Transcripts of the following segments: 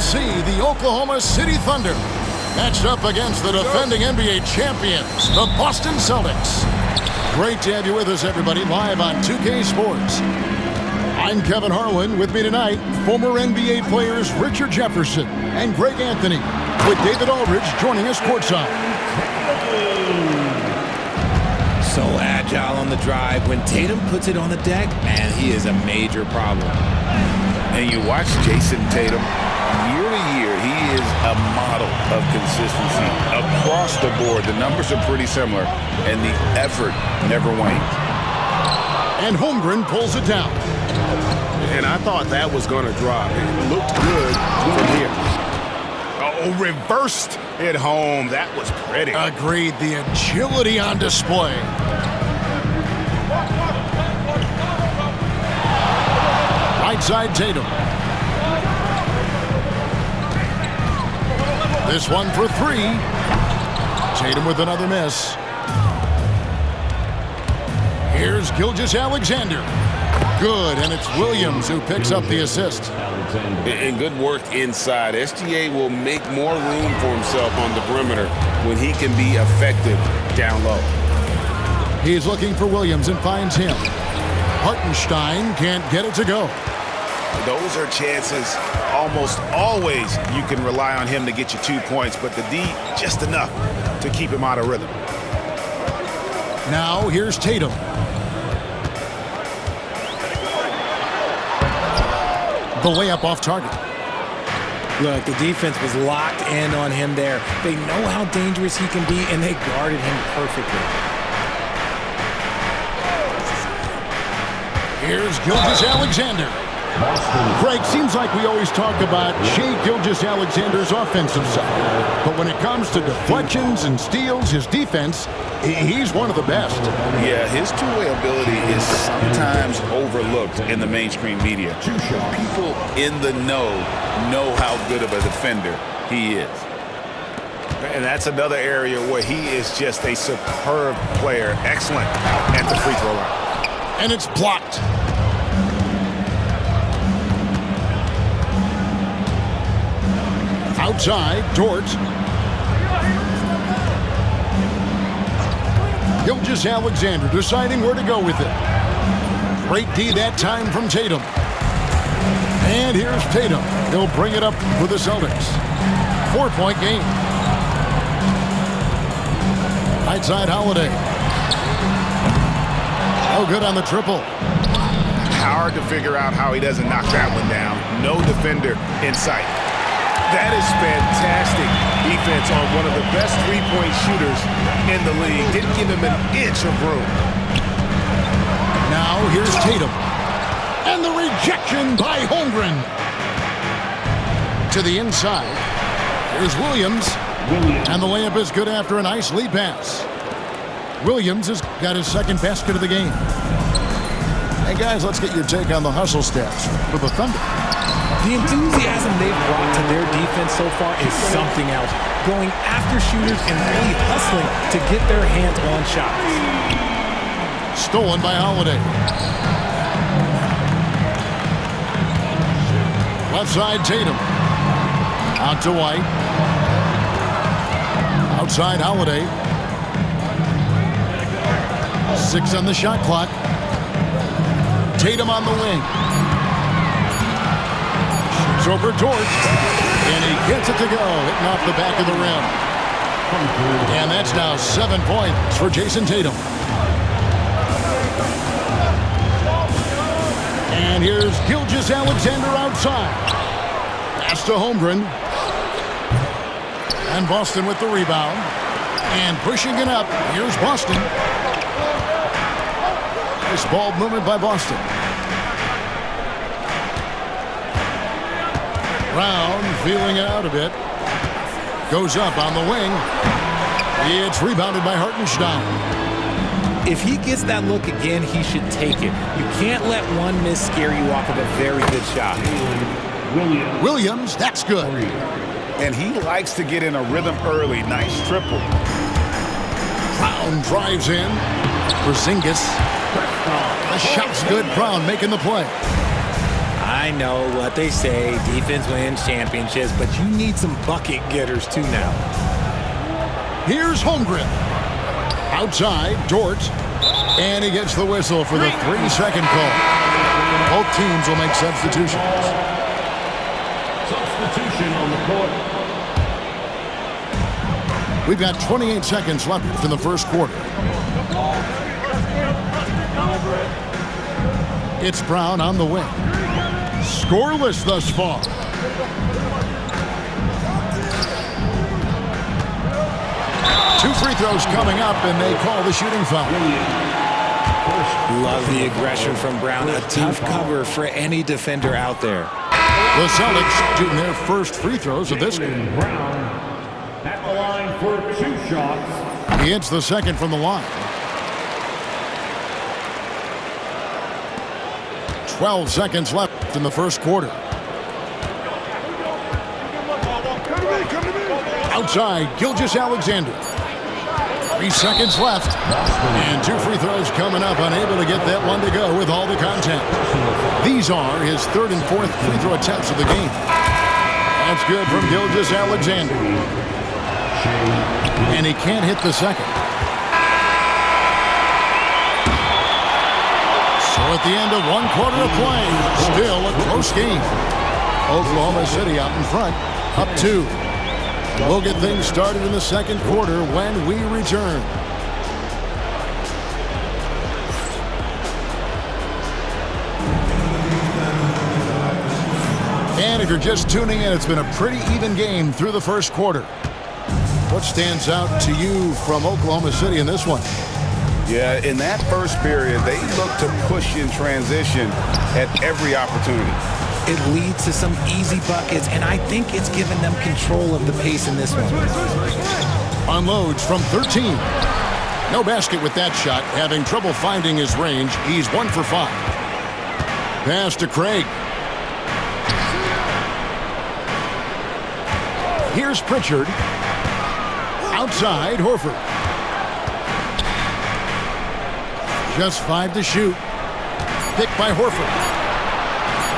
see the Oklahoma City Thunder matched up against the defending NBA champions, the Boston Celtics. Great to have you with us, everybody, live on 2K Sports. I'm Kevin Harlan. With me tonight, former NBA players Richard Jefferson and Greg Anthony, with David Aldridge joining us courtside. So agile on the drive. When Tatum puts it on the deck, man, he is a major problem. And you watch Jason Tatum, year to year, he is a model of consistency across the board. The numbers are pretty similar, and the effort never wanes. And Holmgren pulls it down. And I thought that was going to drop. It looked good from here. Oh, reversed it home. That was pretty. Agreed. The agility on display. Right side, Tatum. This one for three. Tatum with another miss. Here's Gilgeous-Alexander. Good, and it's Williams who picks up the assist. And good work inside. SGA will make more room for himself on the perimeter when he can be effective down low. He's looking for Williams and finds him. Hartenstein can't get it to go. Those are chances almost always you can rely on him to get you 2 points, but the D just enough to keep him out of rhythm. Now here's Tatum. The layup off target. Look, the defense was locked in on him there. They know how dangerous he can be, and they guarded him perfectly. Here's Gilgeous-Alexander. Greg, seems like we always talk about Shai Gilgeous-Alexander's offensive side. But when it comes to deflections and steals, his defense, he's one of the best. Yeah, his two-way ability is sometimes overlooked in the mainstream media. People in the know how good of a defender he is. And that's another area where he is just a superb player. Excellent at the free throw line. And it's blocked. Outside, Dort. Gilgeous-Alexander deciding where to go with it. Great D that time from Tatum. And here's Tatum. He'll bring it up for the Celtics. 4-point game. Right side, Holiday. Oh, good on the triple. Hard to figure out how he doesn't knock that one down. No defender in sight. That is fantastic defense on one of the best three-point shooters in the league. Didn't give him an inch of room. Now here's Tatum. And the rejection by Holmgren. To the inside. Here's Williams. And the layup is good after a nice lead pass. Williams has got his second basket of the game. Hey guys, let's get your take on the hustle stats for the Thunder. The enthusiasm they've brought to their defense so far is something else. Going after shooters and really hustling to get their hands on shots. Stolen by Holiday. Left side, Tatum. Out to White. Outside, Holiday. 6 on the shot clock. Tatum on the wing. Shoots over Dort. And he gets it to go, hitting off the back of the rim. And that's now 7 points for Jason Tatum. And here's Gilgeous-Alexander outside. Pass to Holmgren. And Boston with the rebound. And pushing it up, here's Boston. Nice ball movement by Boston. Brown feeling it out a bit. Goes up on the wing. It's rebounded by Hartenstein. If he gets that look again, he should take it. You can't let one miss scare you off of a very good shot. Williams, that's good. And he likes to get in a rhythm early. Nice triple. Brown drives in. Porzingis. The shot's good. Brown making the play. I know what they say, defense wins championships, but you need some bucket getters too now. Here's Holmgren. Outside, Dort. And he gets the whistle for the 3-second call. Both teams will make substitutions. Substitution on the court. We've got 28 seconds left in the first quarter. It's Brown on the wing. Scoreless thus far. Two free throws coming up, and they call the shooting foul. Love the aggression from Brown. A tough cover for any defender out there. The Celtics shooting their first free throws of this game. Brown at the line for 2 shots. He hits the second from the line. 12 seconds left in the first quarter. Outside, Gilgeous-Alexander. 3 seconds left. And 2 free throws coming up. Unable to get that one to go with all the contact. These are his 3rd and 4th free throw attempts of the game. That's good from Gilgeous-Alexander. And he can't hit the second. So at the end of 1 quarter of play, still a close game. Oklahoma City out in front, up 2. We'll get things started in the second quarter when we return. And if you're just tuning in, it's been a pretty even game through the first quarter. What stands out to you from Oklahoma City in this one? Yeah, in that first period, they looked to push in transition at every opportunity. It leads to some easy buckets, and I think it's given them control of the pace in this one. Unloads from 13. No basket with that shot. Having trouble finding his range. He's 1 for 5. Pass to Craig. Here's Pritchard. Outside, Horford. Just 5 to shoot. Picked by Horford.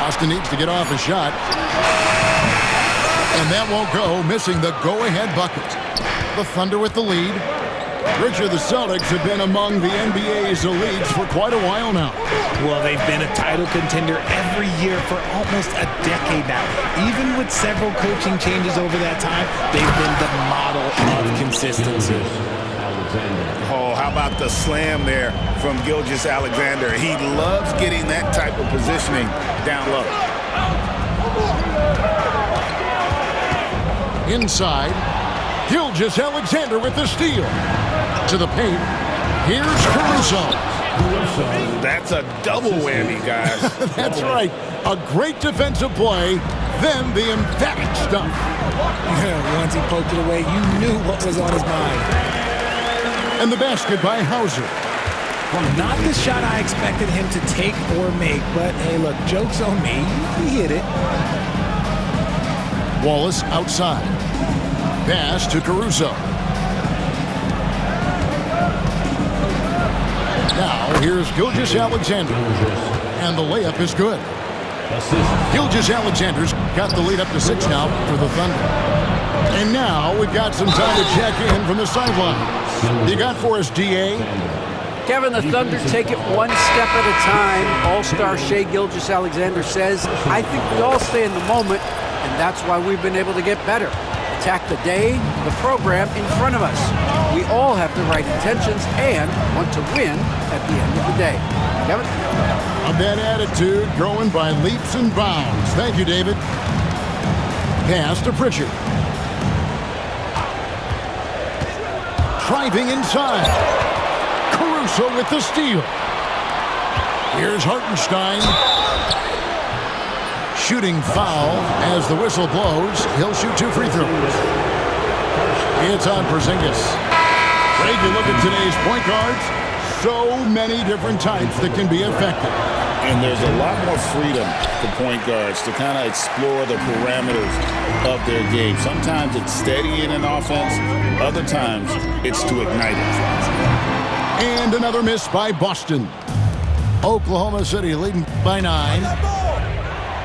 Austin needs to get off a shot. And that won't go, missing the go-ahead bucket. The Thunder with the lead. Richard, the Celtics have been among the NBA's elites for quite a while now. Well, they've been a title contender every year for almost a decade now. Even with several coaching changes over that time, they've been the model of consistency. Oh, how about the slam there from Gilgeous-Alexander? He loves getting that type of positioning down low. Inside, Gilgeous-Alexander with the steal. To the paint, here's Caruso. That's a double whammy, guys. That's right. A great defensive play, then the emphatic stuff. Yeah, once he poked it away, you knew what was on his mind. And the basket by Hauser. Not the shot I expected him to take or make, but hey, look, joke's on me. He hit it. Wallace outside. Pass to Caruso. Now, here's Gilgeous-Alexander. And the layup is good. Gilgeous-Alexander's got the lead up to 6 now for the Thunder. And now we've got some time to check in from the sideline. You got for us, D.A.? Kevin, the Thunder take it one step at a time. All-star Shai Gilgeous-Alexander says, I think we all stay in the moment, and that's why we've been able to get better. Attack the day, the program in front of us. We all have the right intentions and want to win at the end of the day. Kevin? Of that attitude growing by leaps and bounds. Thank you, David. Pass to Pritchard. Driving inside. Caruso with the steal. Here's Hartenstein. Shooting foul as the whistle blows. He'll shoot 2 free throws. It's on Porzingis. Craig, you look at today's point guards. So many different types that can be effective. And there's a lot more freedom for point guards to kind of explore the parameters of their game. Sometimes it's steadying an offense. Other times it's to ignite it. And another miss by Boston. Oklahoma City leading by 9.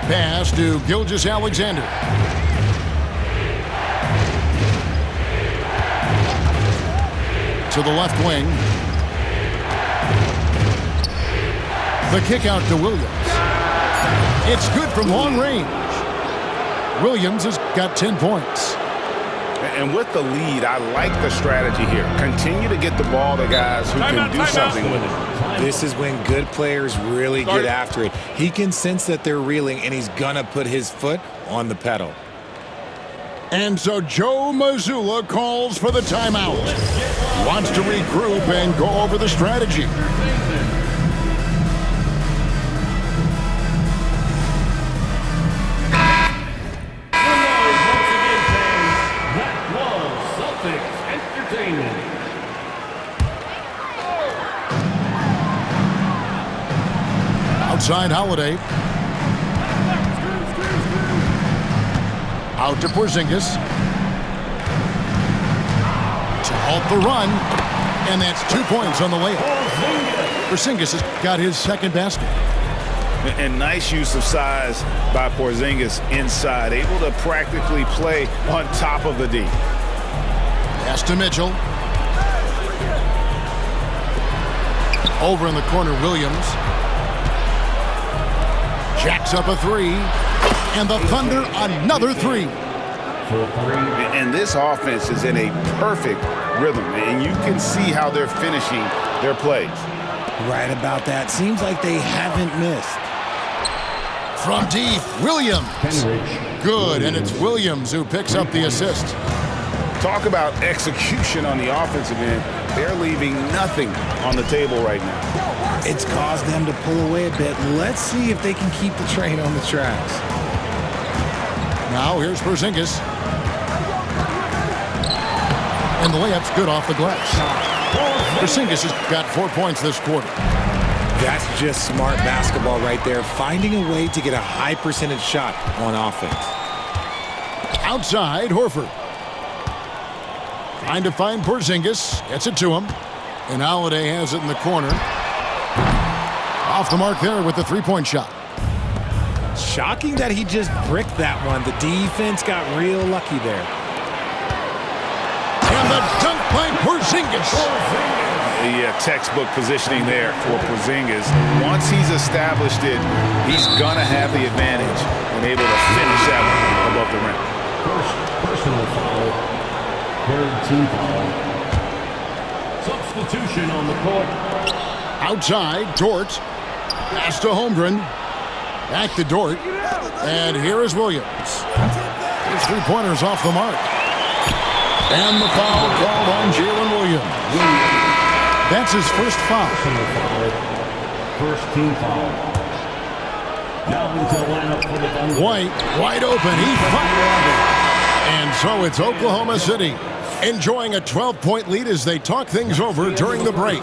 pass to Gilgeous-Alexander. To the left wing. The kick out to Williams. It's good from long range. Williams has got 10 points. And with the lead, I like the strategy here. Continue to get the ball to guys who can do something with it. This is when good players really get after it. He can sense that they're reeling, and he's going to put his foot on the pedal. And so Joe Mazzulla calls for the timeout. Wants to regroup and go over the strategy. Outside Holiday. Out to Porzingis. To halt the run. And that's 2 points on the layup. Porzingis has got his second basket. And nice use of size by Porzingis inside. Able to practically play on top of the D. Pass to Mitchell. Over in the corner, Williams. Jacks up a three. And the Thunder another three. And this offense is in a perfect rhythm. And you can see how they're finishing their plays. Right about that. Seems like they haven't missed. From deep, Williams. Good, and it's Williams who picks up the assist. Talk about execution on the offensive end. They're leaving nothing on the table right now. It's caused them to pull away a bit. Let's see if they can keep the train on the tracks. Now here's Porzingis. And the layup's good off the glass. Porzingis has got 4 points this quarter. That's just smart basketball right there. Finding a way to get a high percentage shot on offense. Outside, Horford. Trying to find Porzingis. Gets it to him. And Holiday has it in the corner. Off the mark there with the three-point shot. Shocking that he just bricked that one. The defense got real lucky there. And the dunk by Porzingis. The textbook positioning there for Porzingis. Once he's established it, he's going to have the advantage and able to finish that one above the rim. First personal foul. Third team foul. Substitution on the court. Outside, Dort. Pass to Holmgren. Back to Dort. And here is Williams. His three-pointers off the mark. And the foul called on Jalen Williams. That's his first foul. First team foul. Now into the lineup for the Thunder. White, wide open. He fired. And so it's Oklahoma City enjoying a 12-point lead as they talk things over during the break.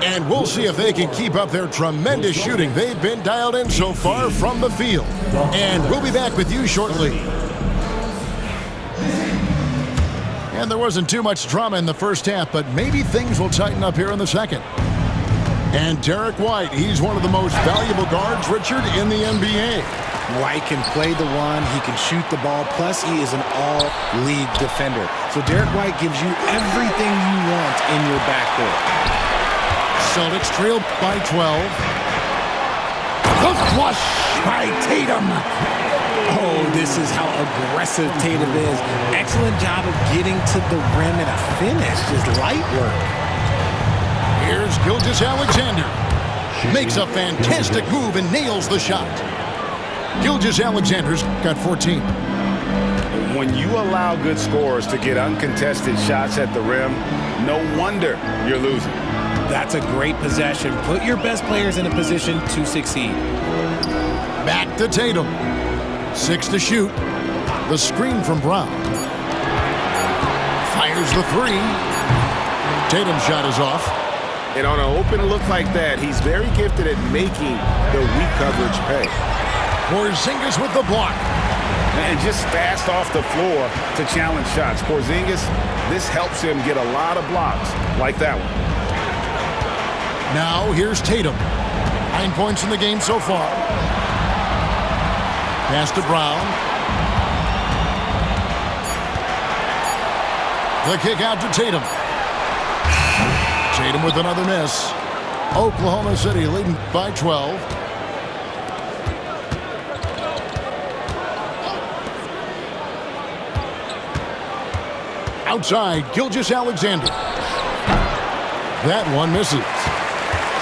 And we'll see if they can keep up their tremendous shooting. They've been dialed in so far from the field. And we'll be back with you shortly. And there wasn't too much drama in the first half, but maybe things will tighten up here in the second. And Derek White, he's one of the most valuable guards, Richard, in the NBA. White can play the one, he can shoot the ball, plus he is an all-league defender. So Derek White gives you everything you want in your backcourt. Celtics trail by 12. The flush by Tatum. Oh, this is how aggressive Tatum is. Excellent job of getting to the rim and a finish. Just light work. Here's Gilgeous-Alexander. Makes a fantastic move and nails the shot. Gilgeous-Alexander's got 14. When you allow good scorers to get uncontested shots at the rim, no wonder you're losing. That's a great possession. Put your best players in a position to succeed. Back to Tatum. 6 to shoot. The screen from Brown. Fires the three. Tatum's shot is off. And on an open look like that, he's very gifted at making the weak coverage pay. Porzingis with the block. And just fast off the floor to challenge shots. Porzingis, this helps him get a lot of blocks like that one. Now here's Tatum. 9 points in the game so far. Pass to Brown. The kick out to Tatum. Tatum with another miss. Oklahoma City leading by 12. Outside, Gilgeous-Alexander. That one misses.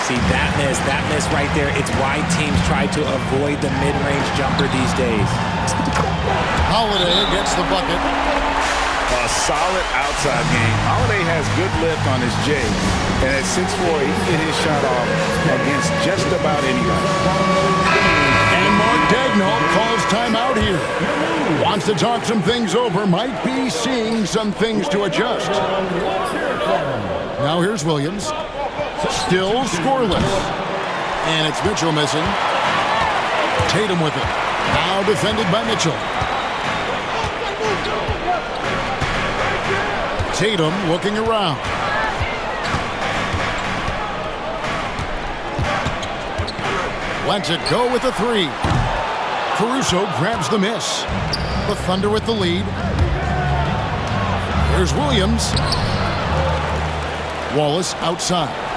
See, that miss right there, it's why teams try to avoid the mid-range jumper these days. Holiday gets the bucket. A solid outside game. Holiday has good lift on his J. And at 6'4", he can get his shot off against just about anybody. And Mark Daigneault calls timeout here. Wants to talk some things over. Might be seeing some things to adjust. Now here's Williams. Still scoreless. And it's Mitchell missing. Tatum with it. Now defended by Mitchell. Tatum looking around. Lets it go with a three. Caruso grabs the miss. The Thunder with the lead. Here's Williams. Wallace outside.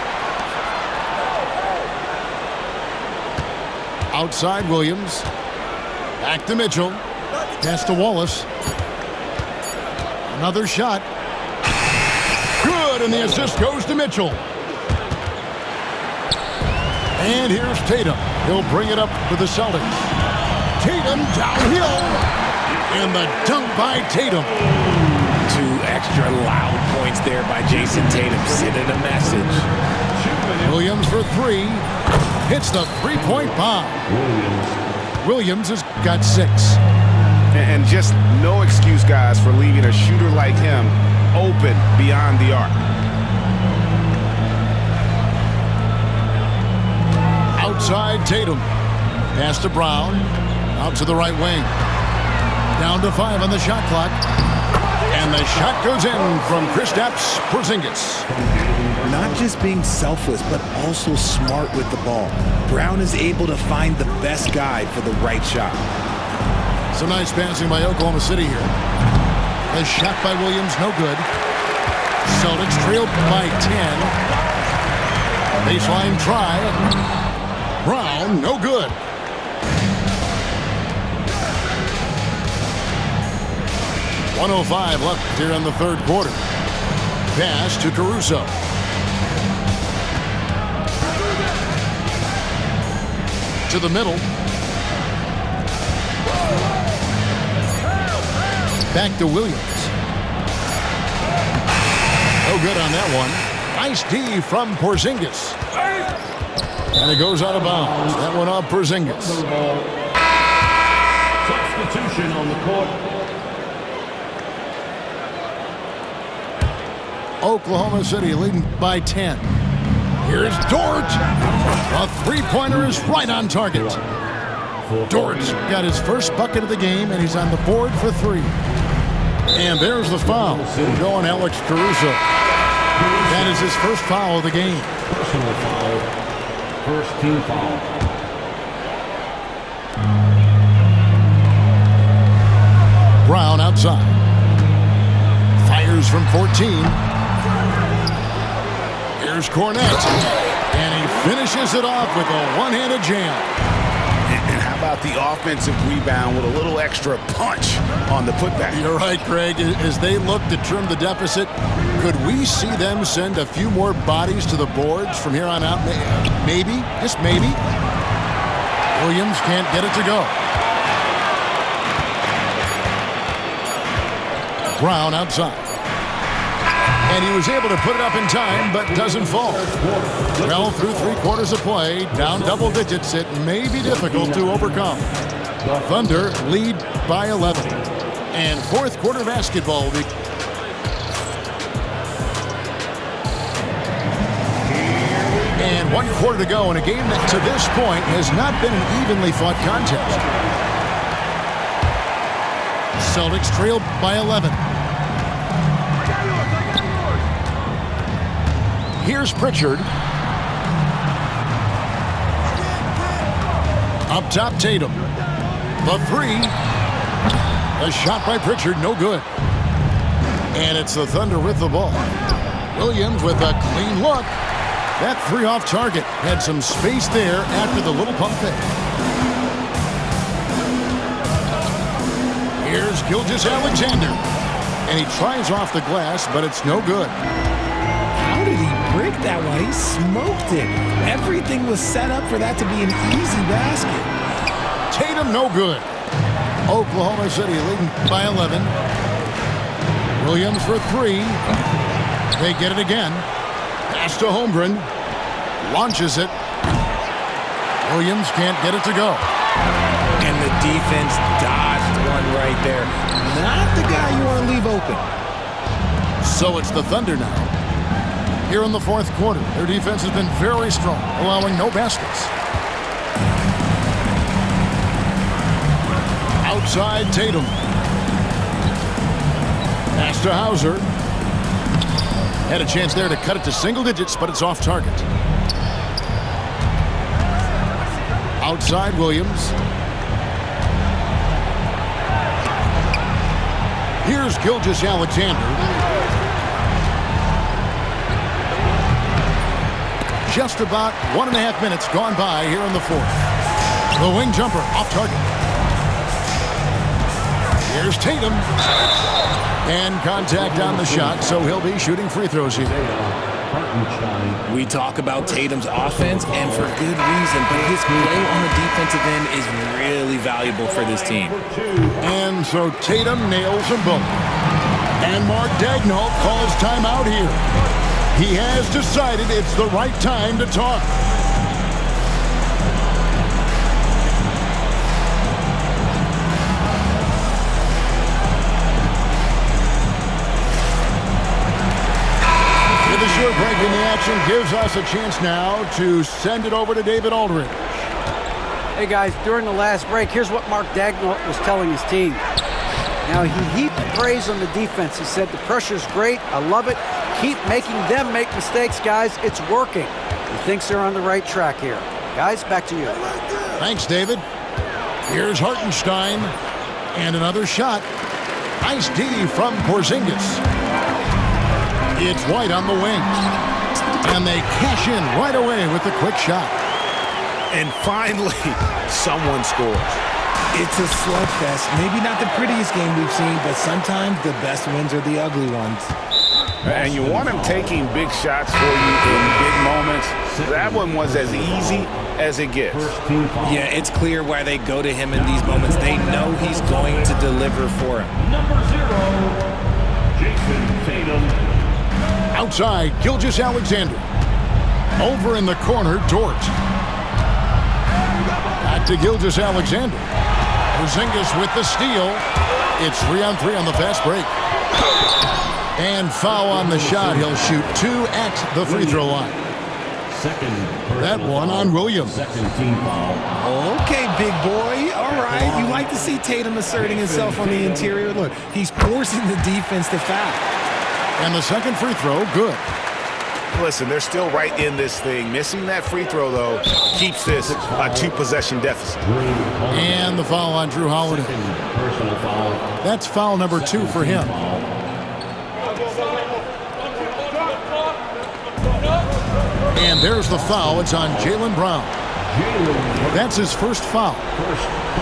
Outside Williams. Back to Mitchell. Pass to Wallace. Another shot. Good, and the assist goes to Mitchell. And here's Tatum. He'll bring it up for the Celtics. Tatum downhill. And the dunk by Tatum. 2 extra loud points there by Jason Tatum, sending a message. Williams for three. Hits the three-point bomb. Williams has got 6. And just no excuse, guys, for leaving a shooter like him open beyond the arc. Outside Tatum. Pass to Brown. Out to the right wing. Down to 5 on the shot clock. And the shot goes in from Kristaps Porzingis. Not just being selfless, but also smart with the ball. Brown is able to find the best guy for the right shot. Some nice passing by Oklahoma City here. A shot by Williams, no good. Celtics trailed by 10. Baseline try. Brown, no good. .105 left here in the third quarter. Pass to Caruso. To the middle. Back to Williams. No good on that one. Nice D from Porzingis. And it goes out of bounds. That one off Porzingis. Substitution on the court. Oklahoma City leading by 10. Here's Dort. A three-pointer is right on target. Dort's got his first bucket of the game, and he's on the board for 3. And there's the foul. Going Alex Caruso. That is his first foul of the game. Personal foul. First team foul. Brown outside. Fires from 14. Here's Cornette. And he finishes it off with a one-handed jam. And how about the offensive rebound with a little extra punch on the putback? You're right, Greg. As they look to trim the deficit, could we see them send a few more bodies to the boards from here on out? Maybe, just maybe. Williams can't get it to go. Brown outside. And he was able to put it up in time, but doesn't fall. Well, through 3 quarters of play, down double digits, it may be difficult to overcome. Thunder lead by 11. And fourth quarter basketball will be... And 1 quarter to go in a game that to this point has not been an evenly fought contest. Celtics trailed by 11. Here's Pritchard. Up top, Tatum. The three. A shot by Pritchard, no good. And it's the Thunder with the ball. Williams with a clean look. That three off target. Had some space there after the little pump fake. Here's Gilgeous-Alexander. And he tries off the glass, but it's no good. How did he break that one? He smoked it. Everything was set up for that to be an easy basket. Tatum, no good. Oklahoma City leading by 11. Williams for three. They get it again. Pass to Holmgren. Launches it. Williams can't get it to go. And the defense dodged one right there. Not the guy you want to leave open. So it's the Thunder now. Here in the fourth quarter, their defense has been very strong, allowing no baskets. Outside Tatum. Pass to Hauser. Had a chance there to cut it to single digits, but it's off target. Outside Williams. Here's Gilgeous-Alexander. Just about 1.5 minutes gone by here in the fourth. The wing jumper off target. Here's Tatum. And contact on the shot, so he'll be shooting free throws here. We talk about Tatum's offense, and for good reason, but his play on the defensive end is really valuable for this team. And so Tatum nails them both. And Mark Daigneault calls timeout here. He has decided it's the right time to talk. With a short break in the action gives us a chance now to send it over to David Aldridge. Hey guys, during the last break, here's what Mark Daigneault was telling his team. Now he heaped praise on the defense. He said the pressure's great, I love it. Keep making them make mistakes, guys. It's working. He thinks they're on the right track here. Guys, back to you. Thanks, David. Here's Hartenstein. And another shot. Nice D from Porzingis. It's White on the wing. And they cash in right away with the quick shot. And finally, someone scores. It's a slugfest. Maybe not the prettiest game we've seen, but sometimes the best wins are the ugly ones. And you want him taking big shots for you in big moments. That one was as easy as it gets. Yeah, it's clear why they go to him in these moments. They know he's going to deliver for him. Number 0, Jason Tatum. Outside, Gilgeous-Alexander. Over in the corner, Dort. Back to Gilgeous-Alexander. Porzingis with the steal. It's 3-on-3 on the fast break. And foul on the shot. He'll shoot 2 at the free throw line. That one on Williams. Second team foul. Okay, big boy. All right. You like to see Tatum asserting himself on the interior. Look, he's forcing the defense to foul. And the second free throw, good. Listen, they're still right in this thing. Missing that free throw, though, keeps this a 2-possession deficit. And the foul on Drew Holiday. Personal foul. That's foul number 2 for him. And there's the foul. It's on Jaylen Brown. That's his first foul.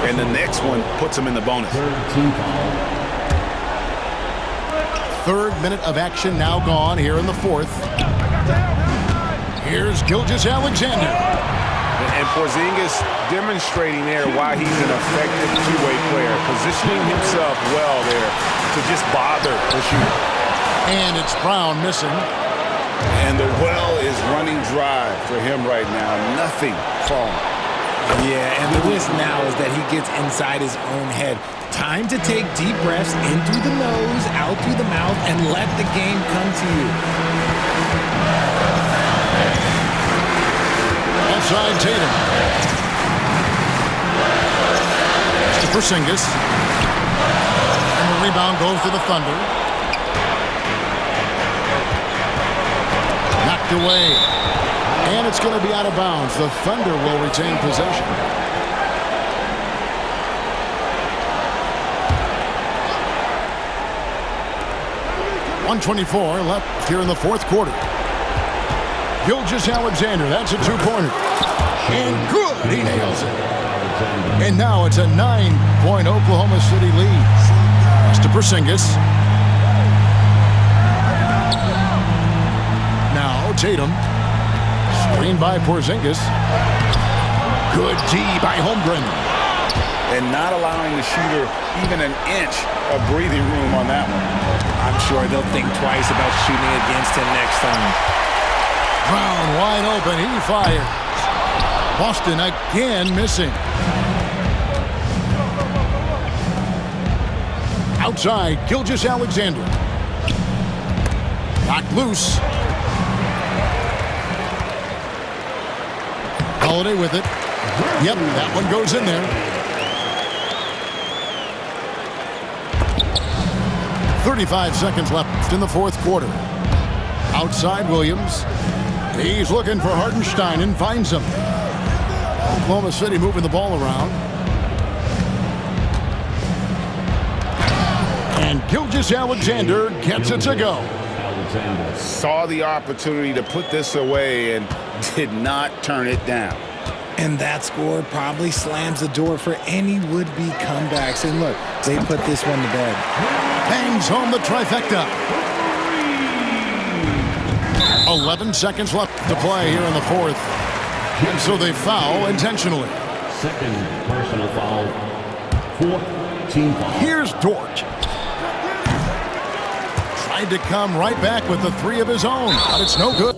And the next one puts him in the bonus. Third minute of action now gone here in the fourth. Here's Gilgeous-Alexander. And Porzingis demonstrating there why he's an effective two-way player, positioning himself well there to just bother the shooter. And it's Brown missing. And the well is running dry for him right now. Nothing falling. Yeah, and the risk now is that he gets inside his own head. Time to take deep breaths in through the nose, out through the mouth, and let the game come to you. Outside Tatum. To Porzingis. And the rebound goes to the Thunder. Knocked away. And it's going to be out of bounds. The Thunder will retain possession. 1:24 left here in the fourth quarter. Gilgeous-Alexander, that's a two-pointer. And good, he nails it. And now it's a 9-point Oklahoma City lead. Pass to Porzingis. Now Tatum. Screen by Porzingis. Good D by Holmgren. And not allowing the shooter even an inch of breathing room on that one. I'm sure they'll think twice about shooting against him next time. Brown wide open. He fires. Boston again missing. Outside, Gilgeous-Alexander. Knocked loose. Holiday with it. Yep, that one goes in there. 35 seconds left in the fourth quarter. Outside Williams. He's looking for Hartenstein and finds him. Oklahoma City moving the ball around. And Gilgeous-Alexander gets it to go. Saw the opportunity to put this away and did not turn it down. And that score probably slams the door for any would-be comebacks. And look, they put this one to bed. Bangs home the trifecta. 11 seconds left to play here in the fourth. And so they foul intentionally. Second personal foul. Fourth team foul. Here's Dort. Tried to come right back with the three of his own, but it's no good.